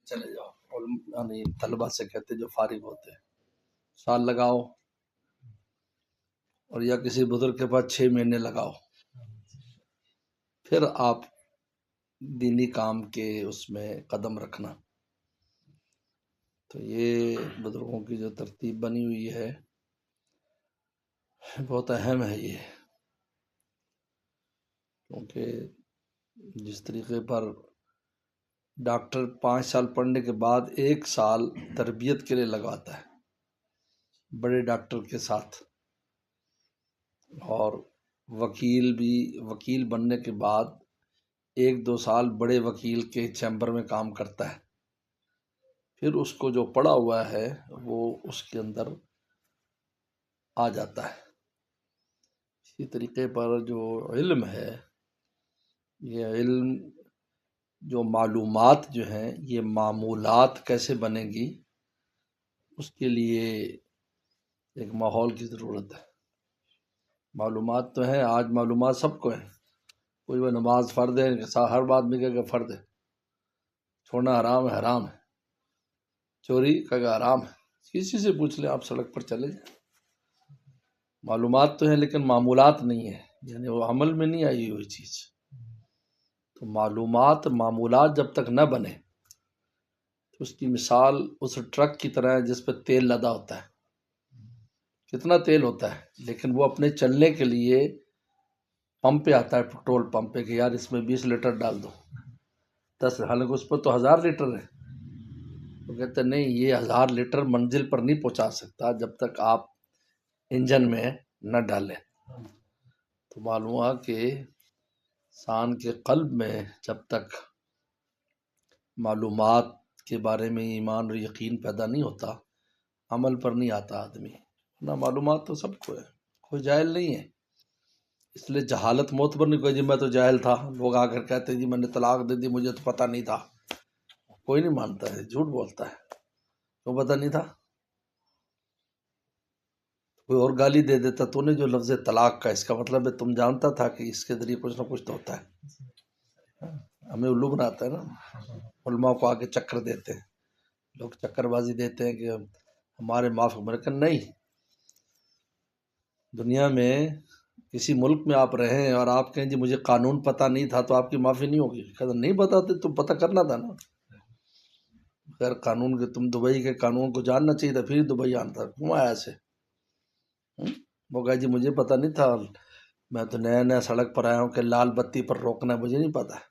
چلے جاؤ، یعنی طلبہ سے کہتے جو فارغ ہوتے ہیں سال لگاؤ، اور یا کسی بزرگ کے پاس 6 مہینے لگاؤ، پھر آپ دینی کام کے اس میں قدم رکھنا۔ تو یہ بزرگوں کی جو ترتیب بنی ہوئی ہے بہت اہم ہے یہ، کیونکہ جس طریقے پر ڈاکٹر 5 سال پڑھنے کے بعد 1 سال تربیت کے لیے لگاتا ہے بڑے ڈاکٹر کے ساتھ، اور وکیل بننے کے بعد 1-2 سال بڑے وکیل کے چیمبر میں کام کرتا ہے، پھر اس کو جو پڑھا ہوا ہے وہ اس کے اندر آ جاتا ہے۔ اسی طریقے پر جو علم ہے، یہ علم جو معلومات جو ہیں یہ معمولات کیسے بنے گی، اس کے لیے ایک ماحول کی ضرورت ہے۔ معلومات تو ہیں، آج معلومات سب کو ہیں، کوئی وہ نماز فرض ہے ہر بات میں کہے کہ فرض ہے، چھوڑنا حرام ہے حرام ہے، چوری کہے کہ حرام ہے، کسی سے پوچھ لیں، آپ سڑک پر چلے جائیں، معلومات تو ہیں لیکن معمولات نہیں ہیں، یعنی وہ عمل میں نہیں آئی ہوئی چیز۔ تو معمولات جب تک نہ بنے تو اس کی مثال اس ٹرک کی طرح ہے جس پہ تیل لدا ہوتا ہے، کتنا تیل ہوتا ہے لیکن وہ اپنے چلنے کے لیے پمپ پہ آتا ہے، پٹرول پمپ پہ، کہ یار اس میں 20 لیٹر ڈال دو، 10، حالانکہ اس پر تو 1000 لیٹر ہے، وہ کہتے ہیں نہیں، یہ 1000 لیٹر منزل پر نہیں پہنچا سکتا جب تک آپ انجن میں نہ ڈالیں۔ تو معلوم ہوا کہ انسان کے قلب میں جب تک معلومات کے بارے میں ایمان اور یقین پیدا نہیں ہوتا، عمل پر نہیں آتا آدمی، نہ معلومات تو سب کو ہے، کوئی جاہل نہیں ہے، اس لیے جہالت معتبر نہیں، کوئی جی میں تو جاہل تھا، لوگ آ کر کہتے ہیں جی میں نے طلاق دے دی مجھے تو پتہ نہیں تھا، کوئی نہیں مانتا ہے، جھوٹ بولتا ہے، تو پتہ نہیں تھا، کوئی اور گالی دے دیتا، تو نے جو لفظ طلاق کا اس کا مطلب ہے تم جانتا تھا کہ اس کے ذریعے کچھ نہ کچھ تو ہوتا ہے، ہمیں الو بناتا ہے نا، علماء کو آگے چکر دیتے ہیں، لوگ چکر بازی دیتے ہیں کہ ہمارے معاف مرکن نہیں، دنیا میں کسی ملک میں آپ رہیں اور آپ کہیں جی مجھے قانون پتہ نہیں تھا تو آپ کی معافی نہیں ہوگی، کہتے نہیں بتاتے تو پتہ کرنا تھا نا، خیر قانون کے تم دبئی کے قانون کو جاننا چاہیے تھا پھر دبئی آنا تھا، کیوں آیا ایسے؟ وہ کہا جی مجھے پتہ نہیں تھا، میں تو نیا سڑک پر آیا ہوں کہ لال بتی پر روکنا ہے، مجھے نہیں پتہ ہے،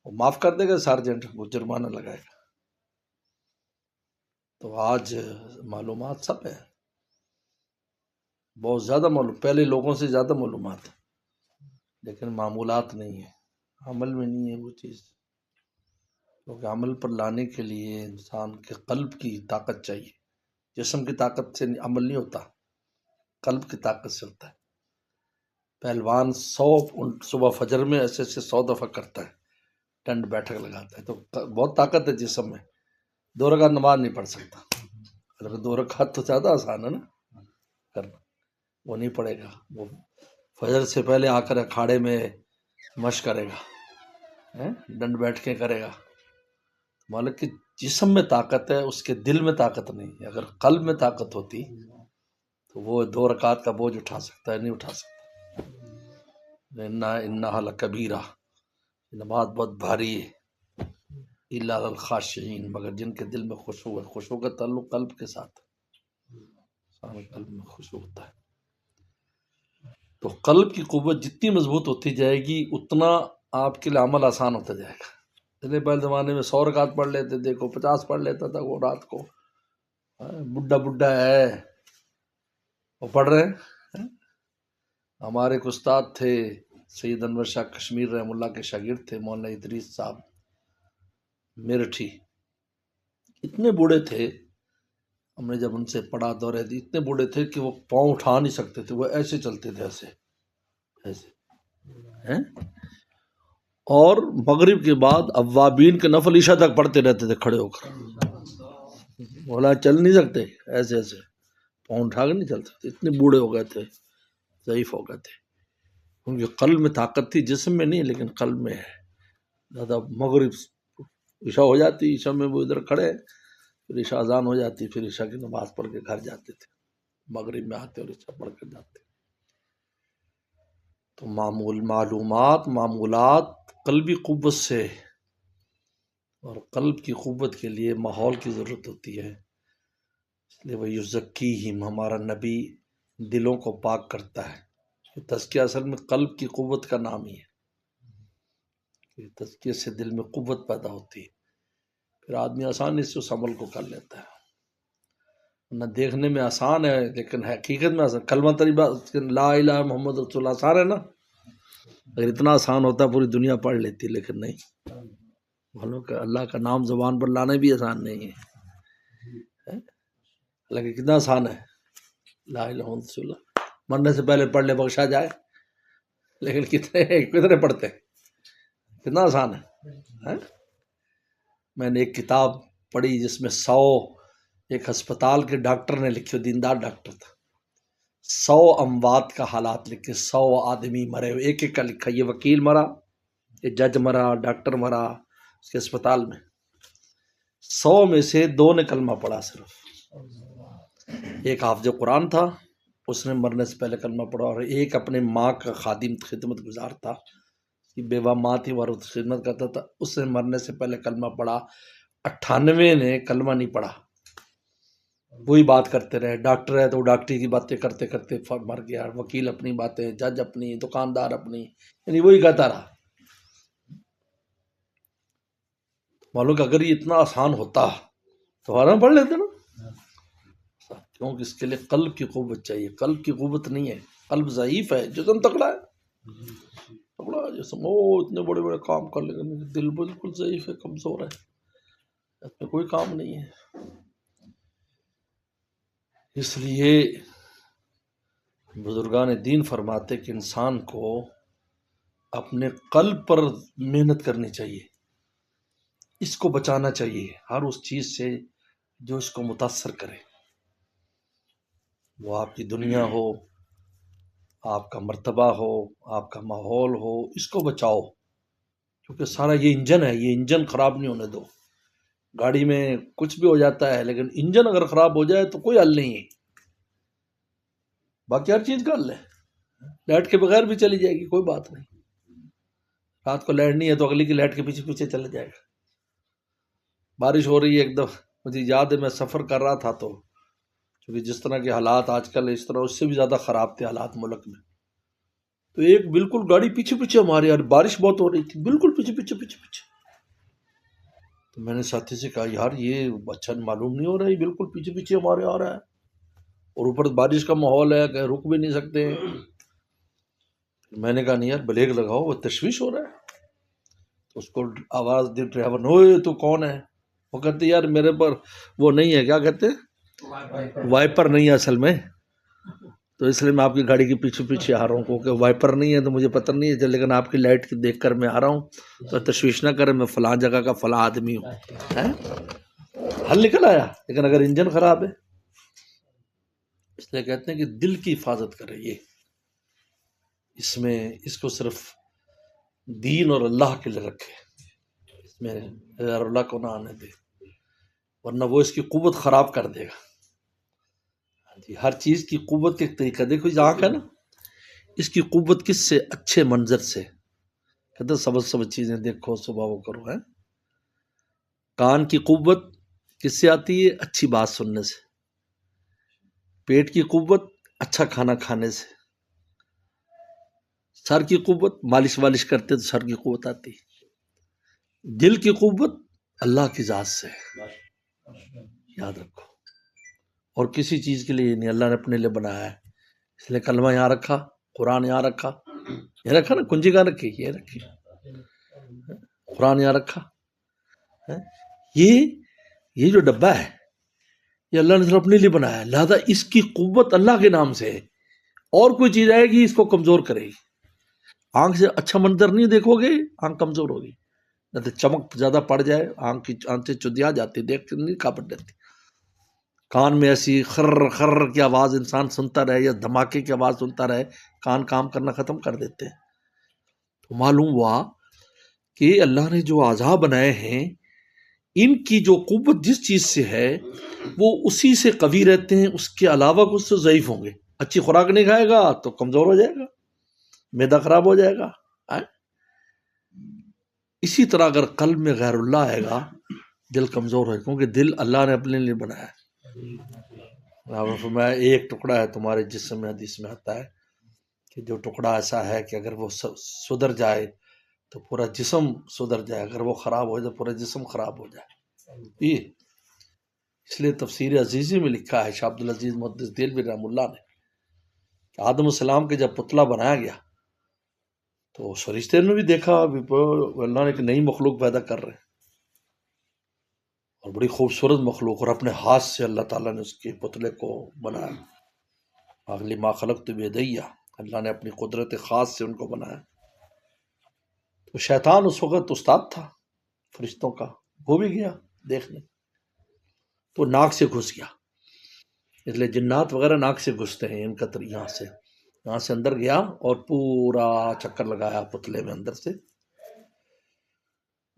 وہ معاف کر دے گا سارجنٹ، وہ جرمانہ لگائے گا۔ تو آج معلومات سب ہیں، بہت زیادہ پہلے لوگوں سے زیادہ معلومات ہیں، لیکن معمولات نہیں ہیں، عمل میں نہیں ہے وہ چیز، کیونکہ عمل پر لانے کے لیے انسان کے قلب کی طاقت چاہیے، جسم کی طاقت سے عمل نہیں ہوتا، قلب کی طاقت سے ہوتا ہے۔ پہلوان 100 صبح فجر میں ایسے 100 دفعہ کرتا ہے، ڈنڈ بیٹھک لگاتا ہے، تو بہت طاقت ہے جسم میں، 2 رکعت نماز نہیں پڑھ سکتا، اگر 2 رکعت تو زیادہ آسان ہے نا کرنا، وہ نہیں پڑے گا، وہ فجر سے پہلے آ کر اکھاڑے میں مشق کرے گا، ڈنڈ بیٹھ کے کرے گا، مالک کہ جسم میں طاقت ہے، اس کے دل میں طاقت نہیں ہے، اگر قلب میں طاقت ہوتی تو وہ 2 رکعت کا بوجھ اٹھا سکتا ہے، نہیں اٹھا سکتا۔ انہا لکبیرہ، نماز بہت بھاری ہے، الا علی الخاشعین، مگر جن کے دل میں خشوع ہے، خشوع کا تعلق قلب کے ساتھ، انسان قلب میں خشوع ہوتا ہے، تو قلب کی قوت جتنی مضبوط ہوتی جائے گی اتنا آپ کے لیے عمل آسان ہوتا جائے گا۔ اتنے پہلے زمانے میں 100 رکعت پڑھ لیتے تھے، کو 50 پڑھ لیتا تھا، وہ رات کو بڈھا ہے وہ پڑھ رہے ہیں۔ ہمارے ایک استاد تھے سید انور شاہ کشمیر رحم اللہ کے شاگرد تھے، مولانا ادریس صاحب میرٹھی، اتنے بوڑھے تھے، ہم نے جب ان سے پڑھا دورے دی، اتنے بوڑھے تھے کہ وہ پاؤں اٹھا نہیں سکتے تھے، وہ ایسے چلتے تھے، ایسے، اور مغرب کے بعد اوابین کے نفل عشاء تک پڑھتے رہتے تھے کھڑے ہو کر، مولا چل نہیں سکتے، ایسے پاؤں اٹھا کے نہیں چل سکتے، اتنے بوڑھے ہو گئے تھے، ضعیف ہو گئے تھے، ان کے قلب میں طاقت تھی، جسم میں نہیں لیکن قلب میں ہے، زیادہ مغرب عشاء ہو جاتی، عشاء میں وہ ادھر کھڑے، پھر عشاء اذان ہو جاتی، پھر عشاء کی نماز پڑھ کے گھر جاتے تھے، مغرب میں آتے اور عشاء پڑھ کر جاتے۔ تو معمولات قلبی قوت سے، اور قلب کی قوت کے لیے ماحول کی ضرورت ہوتی ہے، اس لیے وہ یزکیہم، ہمارا نبی دلوں کو پاک کرتا ہے۔ تزکیہ اصل میں قلب کی قوت کا نام ہی ہے، تزکیے سے دل میں قوت پیدا ہوتی ہے، پھر آدمی آسانی سے اس عمل کو کر لیتا ہے۔ نہ دیکھنے میں آسان ہے لیکن حقیقت میں آسان، کلمہ طیبہ لا الہ محمد رسول اللہ آسان ہے نا، اگر اتنا آسان ہوتا پوری دنیا پڑھ لیتی، لیکن نہیں، معلوم کہ اللہ کا نام زبان پر لانا بھی آسان نہیں ہے، حالانکہ کتنا آسان ہے لا الہ محمد رسول اللہ، مرنے سے پہلے پڑھ لے بخشا جائے، لیکن کتنے پڑھتے ہیں، کتنا آسان ہے۔ میں نے ایک کتاب پڑھی جس میں 100 ایک ہسپتال کے ڈاکٹر نے لکھی، دیندار ڈاکٹر تھا، 100 اموات کا حالات لکھے، 100 آدمی مرے، ایک ایک کا لکھا، یہ وکیل مرا، یہ جج مرا، ڈاکٹر مرا اس کے اسپتال میں، 100 میں سے 2 نے کلمہ پڑھا صرف، ایک حافظ قرآن تھا اس نے مرنے سے پہلے کلمہ پڑھا، اور ایک اپنے ماں کا خادم خدمت گزار تھا، کہ بیوہ ماں تھی وہ خدمت کرتا تھا، اس نے مرنے سے پہلے کلمہ پڑھا، 98 نے کلمہ نہیں پڑھا، وہی بات کرتے رہے، ڈاکٹر ہے تو ڈاکٹری کی باتیں کرتے کرتے مر گیا، وکیل اپنی باتیں، جج اپنی، دکاندار اپنی، یعنی وہی کہتا رہا۔ معلوم کہ اگر یہ اتنا آسان ہوتا تو فوراً پڑھ لیتے نا، کیونکہ اس کے لیے قلب کی قوت چاہیے، قلب کی قوت نہیں ہے، قلب ضعیف ہے، جسم تکڑا ہے، تکڑا جسم، اتنے بڑے بڑے کام کر لے، دل بالکل ضعیف ہے، کمزور ہے، اس میں کوئی کام نہیں ہے۔ اس لیے بزرگان دین فرماتے کہ انسان کو اپنے قلب پر محنت کرنی چاہیے، اس کو بچانا چاہیے ہر اس چیز سے جو اس کو متاثر کرے، وہ آپ کی دنیا ہو، آپ کا مرتبہ ہو، آپ کا ماحول ہو، اس کو بچاؤ، کیونکہ سارا یہ انجن ہے، یہ انجن خراب نہیں ہونے دو۔ گاڑی میں کچھ بھی ہو جاتا ہے لیکن انجن اگر خراب ہو جائے تو کوئی حل نہیں ہے، باقی ہر چیز کا حل ہے، لائٹ کے بغیر بھی چلی جائے گی، کوئی بات نہیں، رات کو لائٹ نہیں ہے تو اگلی کی لائٹ کے پیچھے پیچھے چلا جائے گا۔ بارش ہو رہی ہے ایک دفعہ، مجھے یاد ہے میں سفر کر رہا تھا، تو کیونکہ جس طرح کے حالات آج کل اس طرح، اس سے بھی زیادہ خراب تھے حالات ملک میں، تو ایک بالکل گاڑی پیچھے پیچھے ہمارے، یار بارش بہت ہو رہی تھی، بالکل پیچھے پیچھے پیچھے پیچھے، تو میں نے ساتھی سے کہا یار یہ اچھا معلوم نہیں ہو رہا ہے، بالکل پیچھے پیچھے ہمارے آ رہا ہے، اور اوپر بارش کا ماحول ہے کہ رک بھی نہیں سکتے۔ میں نے کہا نہیں یار بریک لگاؤ، وہ تشویش ہو رہا ہے، تو اس کو آواز دی ڈرائیور نے، اوئے تو کون ہے؟ وہ کہتے یار میرے پر وہ نہیں ہے، کیا کہتے وائپر نہیں ہے اصل میں، تو اس لیے میں آپ کی گاڑی کے پیچھے پیچھے آ رہا ہوں، کیونکہ وائپر نہیں ہے تو مجھے پتہ نہیں ہے، لیکن آپ کی لائٹ دیکھ کر میں آ رہا ہوں، تو تشویش نہ کریں، میں فلاں جگہ کا فلاں آدمی ہوں۔ حل نکل آیا، لیکن اگر انجن خراب ہے، اس لیے کہتے ہیں کہ دل کی حفاظت کرے، یہ اس میں اس کو صرف دین اور اللہ کے لیے رکھے، اس میں غیر اللہ کو نہ آنے دے، ورنہ وہ اس کی قوت خراب کر دے گا۔ ہر چیز کی قوت کے طریقہ دیکھو، یہ آنکھ ہے نا، اس کی قوت کس سے؟ اچھے منظر سے، کہتے سبز چیزیں دیکھو، صبح وہ کرو ہے۔ کان کی قوت کس سے آتی ہے؟ اچھی بات سننے سے۔ پیٹ کی قوت اچھا کھانا کھانے سے۔ سر کی قوت مالش والش کرتے تو سر کی قوت آتی۔ دل کی قوت اللہ کی ذات سے، یاد رکھو، اور کسی چیز کے لیے نہیں، اللہ نے اپنے لیے بنایا ہے، اس لیے کلمہ یہاں رکھا، قرآن یہاں رکھا، یہ رکھا نا، کنجی کہاں رکھی؟ یہ رکھی، قرآن یہاں رکھا، یہ جو ڈبہ ہے یہ اللہ نے صرف اپنے لیے بنایا ہے، لہذا اس کی قوت اللہ کے نام سے ہے، اور کوئی چیز آئے گی اس کو کمزور کرے گی۔ آنکھ سے اچھا منظر نہیں دیکھو گے، آنکھ کمزور ہوگی، نہ تو چمک زیادہ پڑ جائے، آنکھیں چدیا جاتی، دیکھ کے نہیں کھاپٹ دیتی۔ کان میں ایسی خر خر کی آواز انسان سنتا رہے یا دھماکے کی آواز سنتا رہے، کان کام کرنا ختم کر دیتے ہیں۔ تو معلوم ہوا کہ اللہ نے جو اعضاء بنائے ہیں ان کی جو قوت جس چیز سے ہے وہ اسی سے قوی رہتے ہیں، اس کے علاوہ کچھ سے ضعیف ہوں گے۔ اچھی خوراک نہیں کھائے گا تو کمزور ہو جائے گا، معدہ خراب ہو جائے گا۔ اسی طرح اگر قلب میں غیر اللہ آئے گا دل کمزور ہے، کیونکہ دل اللہ نے اپنے لیے بنایا ہے۔ آپ نے فرمایا ایک ٹکڑا ہے تمہارے جسم میں، حدیث میں آتا ہے کہ جو ٹکڑا ایسا ہے کہ اگر وہ سدھر جائے تو پورا جسم سدھر جائے، اگر وہ خراب ہو جائے تو پورا جسم خراب ہو جائے۔ یہ اس لیے تفسیر عزیزی میں لکھا ہے شاہ عبدالعزیز محدث دہلوی رحمہ اللہ نے کہ آدم السلام کے جب پتلا بنایا گیا تو فرشتے نے بھی دیکھا اللہ نے کہ نئی مخلوق پیدا کر رہے ہیں اور بڑی خوبصورت مخلوق، اور اپنے ہاتھ سے اللہ تعالیٰ نے اس کے پتلے کو بنایا۔ اگلی ما خلقت بیدیہ، اللہ نے اپنی قدرت خاص سے ان کو بنایا۔ تو شیطان اس وقت استاد تھا فرشتوں کا، وہ بھی گیا دیکھنے، تو ناک سے گھس گیا۔ اس لیے جنات وغیرہ ناک سے گھستے ہیں، ان کا یہاں سے اندر گیا اور پورا چکر لگایا پتلے میں اندر سے۔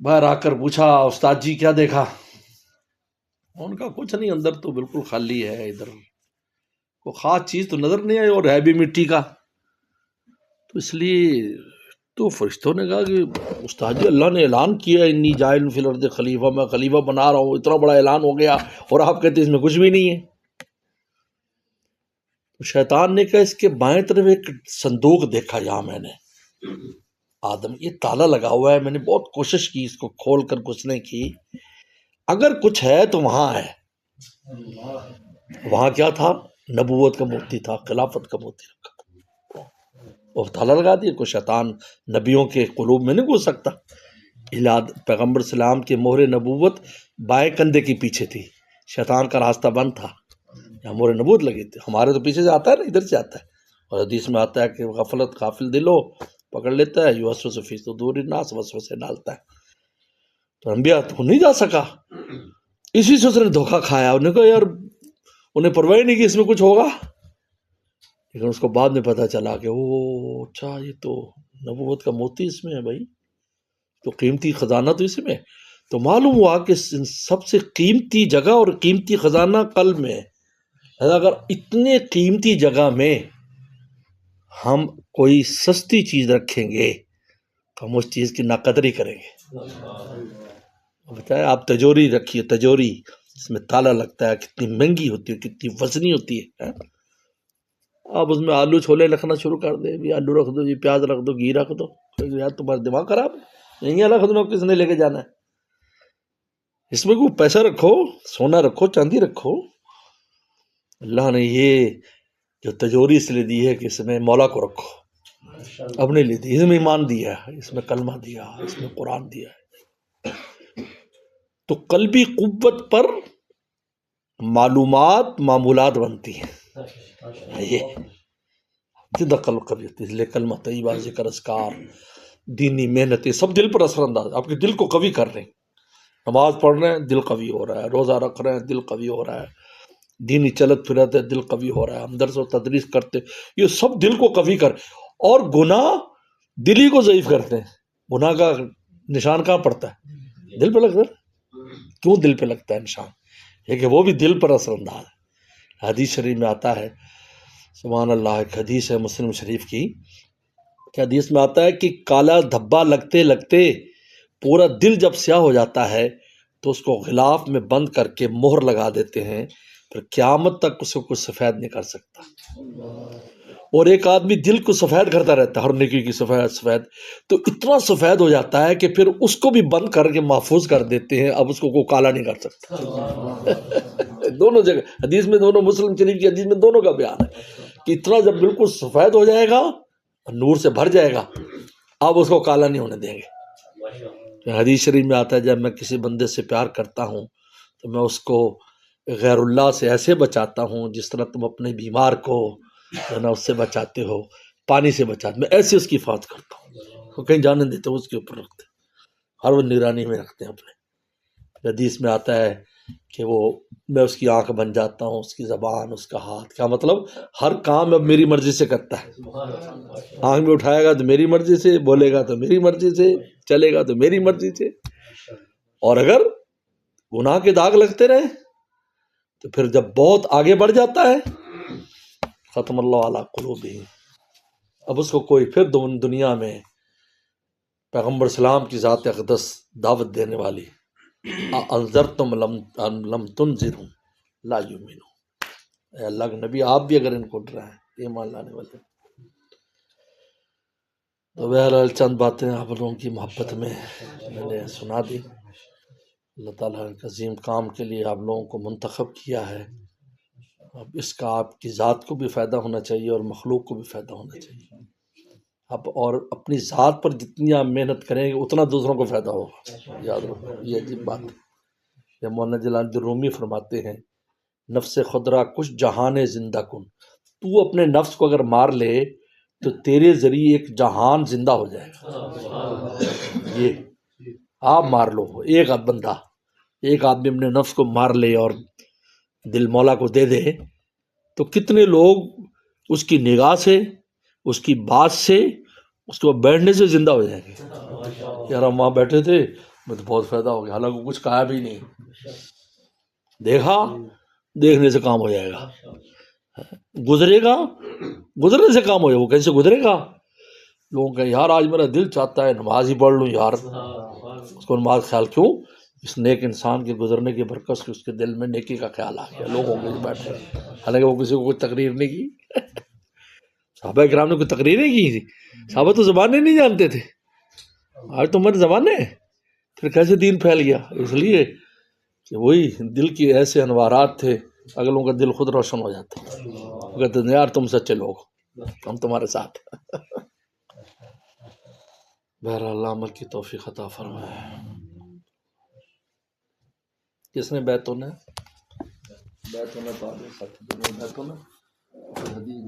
باہر آ کر پوچھا استاد جی کیا دیکھا؟ ان کا کچھ نہیں، اندر تو بالکل خالی ہے، ادھر کوئی خاص چیز تو نظر نہیں آئی، اور ہے بھی مٹی کا۔ تو اس لیے تو فرشتوں نے کہا کہ استاد جی اللہ نے اعلان کیا انی جاعل فی الارض خلیفہ، میں خلیفہ بنا رہا ہوں، اتنا بڑا اعلان ہو گیا اور آپ کہتے ہیں اس میں کچھ بھی نہیں ہے۔ تو شیطان نے کہا اس کے بائیں طرف ایک صندوق دیکھا، یہاں میں نے آدم یہ تالا لگا ہوا ہے، میں نے بہت کوشش کی اس کو کھول کر گھسنے کی، اگر کچھ ہے تو وہاں ہے۔ وہاں کیا تھا؟ نبوت کا موتی تھا، خلافت کا موتی رکھا تھا، اور تالا لگا دیا۔ کوئی شیطان نبیوں کے قلوب میں نہیں گھس سکتا۔ پیغمبر السلام کے مہر نبوت بائیں کندھے کے پیچھے تھی، شیطان کا راستہ بند تھا، یہاں مہر نبوت لگی تھی۔ ہمارے تو پیچھے سے آتا ہے نا، ادھر سے آتا ہے، اور حدیث میں آتا ہے کہ غافل دل ہو پکڑ لیتا ہے، یوسوس فی صدور الناس، وسوسے ڈالتا ہے۔ تو انبیاء تو نہیں جا سکا، اسی سے اس نے دھوکہ کھایا۔ انہوں نے کہا یار انہیں پرواہ نہیں کہ اس میں کچھ ہوگا، لیکن اس کو بعد میں پتا چلا کہ او اچھا یہ تو نبوت کا موتی اس میں ہے بھائی، تو قیمتی خزانہ تو اس میں۔ تو معلوم ہوا کہ سب سے قیمتی جگہ اور قیمتی خزانہ قلب میں ہے۔ اگر اتنے قیمتی جگہ میں ہم کوئی سستی چیز رکھیں گے تو ہم اس چیز کی ناقدری کریں گے۔ بتائیں آپ تجوری رکھیے، تجوری اس میں تالا لگتا ہے، کتنی مہنگی ہوتی ہے، کتنی وزنی ہوتی ہے۔ آپ اس میں آلو چھولے رکھنا شروع کر دیں، بھی آلو رکھ دو جی، پیاز رکھ دو، گھی رکھ دو، یار تمہارا دماغ خراب ہے، یہیں رکھ دو، کس نے لے کے جانا ہے؟ اس میں کوئی پیسہ رکھو، سونا رکھو، چاندی رکھو۔ اللہ نے یہ جو تجوری اس لیے دی ہے کہ اس میں مولا کو رکھو، اپنے لیے دی، اس میں ایمان دیا ہے، اس میں کلمہ دیا، اس میں قرآن دیا ہے۔ تو قلبی قوت پر معلومات معمولات بنتی ہیں۔ یہ زندہ قلب قوی ہوتی ہے، اس لیے کلمہ طیبہ، ذکر، اذکار، دینی محنتیں سب دل پر اثر انداز، آپ کے دل کو قوی کر رہے ہیں۔ نماز پڑھ رہے ہیں دل قوی ہو رہا ہے، روزہ رکھ رہے ہیں دل قوی ہو رہا ہے، دینی چلت پھرت ہے دل قوی ہو رہا ہے، ہم درس و تدریس کرتے، یہ سب دل کو قوی کر۔ اور گناہ دل ہی کو ضعیف کرتے ہیں۔ گناہ کا نشان کہاں پڑتا ہے؟ دل پہ لگتا ہے۔ کیوں دل پہ لگتا ہے نشان؟ یہ کہ وہ بھی دل پر اثر انداز ہے۔ حدیث شریف میں آتا ہے، سبحان اللہ، ایک حدیث ہے مسلم شریف کی، کہ حدیث میں آتا ہے کہ کالا دھبا لگتے لگتے پورا دل جب سیاہ ہو جاتا ہے تو اس کو غلاف میں بند کر کے مہر لگا دیتے ہیں، پھر قیامت تک اس کو کچھ سفید نہیں کر سکتا۔ اور ایک آدمی دل کو سفید کرتا رہتا ہے، ہر نیکی کی سفید، تو اتنا سفید ہو جاتا ہے کہ پھر اس کو بھی بند کر کے محفوظ کر دیتے ہیں، اب اس کو کوئی کالا نہیں کر سکتا۔ دونوں جگہ حدیث میں، دونوں مسلم شریف کی حدیث میں دونوں کا بیان ہے کہ اتنا جب بالکل سفید ہو جائے گا، نور سے بھر جائے گا، اب اس کو کالا نہیں ہونے دیں گے۔ حدیث شریف میں آتا ہے جب میں کسی بندے سے پیار کرتا ہوں تو میں اس کو غیر اللہ سے ایسے بچاتا ہوں جس طرح تم اپنے بیمار کو اس سے بچاتے ہو، پانی سے بچاتے، میں ایسے اس کی حفاظت کرتا ہوں، وہ کہیں جانے دیتے ہوں، اس کے اوپر رکھتے، ہر وہ نگرانی میں رکھتے ہیں اپنے۔ حدیث میں آتا ہے کہ وہ میں اس کی آنکھ بن جاتا ہوں، اس کی زبان، اس کا ہاتھ، کیا مطلب ہر کام اب میری مرضی سے کرتا ہے۔ آنکھ میں اٹھائے گا تو میری مرضی سے، بولے گا تو میری مرضی سے، چلے گا تو میری مرضی سے، اور اگر گناہ کے داغ لگتے رہے تو پھر جب بہت آگے بڑھ جاتا ہے ختم اللہ علی قلوبہم، اب اس کو کوئی پھر دنیا میں پیغمبر اسلام کی ذات اقدس دعوت دینے والی انذرتم لم تنذروا لا یؤمنون، اے اللہ کے نبی آپ بھی اگر ان کو ڈرائیں ایمان لانے والے۔ تو بہرحال چند باتیں آپ لوگوں کی محبت میں نے سنا دی۔ اللہ تعالیٰ نے عظیم کام کے لیے آپ لوگوں کو منتخب کیا ہے، اب اس کا آپ کی ذات کو بھی فائدہ ہونا چاہیے اور مخلوق کو بھی فائدہ ہونا چاہیے۔ اب اور اپنی ذات پر جتنی آپ محنت کریں گے اتنا دوسروں کو فائدہ ہوگا، یاد رکھو یہ عجیب بات ہے۔ یہ مولانا جلال الدین رومی فرماتے ہیں نفس خودرا کچھ جہان زندہ کن، تو اپنے نفس کو اگر مار لے تو تیرے ذریعے ایک جہان زندہ ہو جائے گا۔ یہ آپ مار لو، ایک بندہ، ایک آدمی اپنے نفس کو مار لے اور دل مولا کو دے دے تو کتنے لوگ اس کی نگاہ سے، اس کی بات سے، اس کے بعد بیٹھنے سے زندہ ہو جائیں گے۔ یار ہم وہاں بیٹھے تھے میں تو بہت فائدہ ہو گیا، حالانکہ کچھ کہا بھی نہیں، دیکھا، دیکھنے سے کام ہو جائے گا، گزرے گا، گزرنے سے کام ہو جائے گا۔ وہ کیسے گزرے گا؟ لوگوں کہ یار آج میرا دل چاہتا ہے نماز ہی پڑھ لوں یار، اس کو نماز خیال کیوں؟ اس نیک انسان کے گزرنے کی برکت سے اس کے دل میں نیکی کا خیال آ گیا، لوگوں کے بیٹھے، حالانکہ وہ کسی کو کوئی تقریر نہیں کی۔ صحابہ کرام نے کوئی تقریر نہیں کی تھی، صحابہ تو زبانیں نہیں جانتے تھے، آج تو ہماری زبانیں، پھر کیسے دین پھیل گیا؟ اس لیے کہ وہی دل کی ایسے انوارات تھے، اگلوں کا دل خود روشن ہو جاتا، وہ کہتے ہیں یار تم سچے لوگ، ہم تمہارے ساتھ۔ بہرحال اللہ عمل کی توفیق عطا فرمائے۔ کس نے بیت ہونا ہے؟ بیت ہونا تو آگے بیت ہونا حدیث